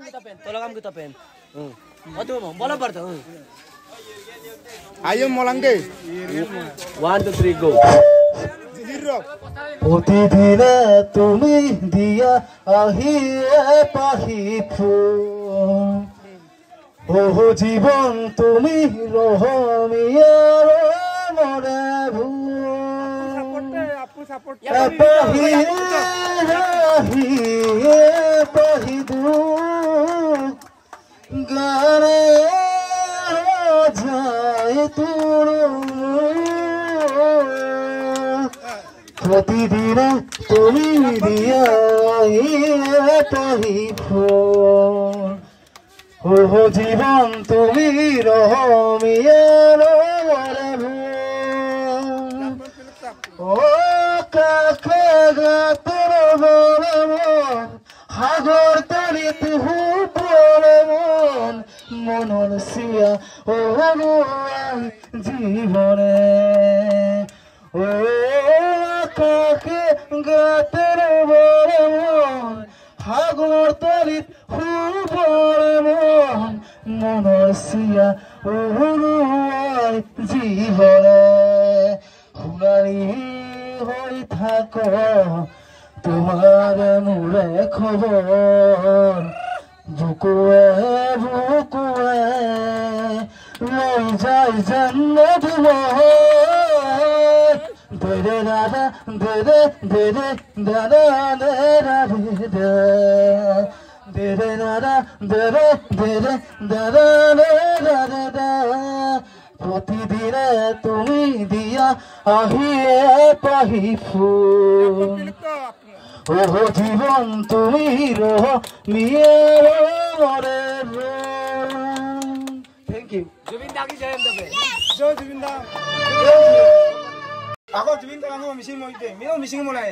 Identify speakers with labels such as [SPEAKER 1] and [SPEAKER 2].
[SPEAKER 1] Tolong kita pen. Aduh, bola berta.
[SPEAKER 2] Ayo molangge.
[SPEAKER 1] 1 2 3 go.
[SPEAKER 3] প্রতিদিনে তুমি দিয়া আহিয়ে পাহি ফুল ও জীবন তুমি রহমিয়ার মনে পাহি দুঃখ গানে যায় তোর প্রতিদিনে তুমি দিয়া পাহি ফুল ও জীবন তুমি রহমিয়ার ও কাকে গাতর বলে মন সাগর তলি তুহু বলে মন মনর সিয়া ও জীবনে ও কাকে গাতর বলে মন সাগর তলি বলে মন মনর সিয়া ও জীবনে হুনারি হই থাক তোমার মোরে খবর বুকুয়ে বুকুয়ে লই যাই জান্নাত দে দাদা দে দাদা দে দাদা দাদা প্রতিদিনে তুমি দিয়া আহিয়ে পাহি ফুল ও জীবন তুমি রহমিয়ারে thank you
[SPEAKER 1] Jubin da ki jayam tape.
[SPEAKER 2] জয় জুবিন দা। আগত জুবিন দা মিছিং মইতে মিছিং মনাই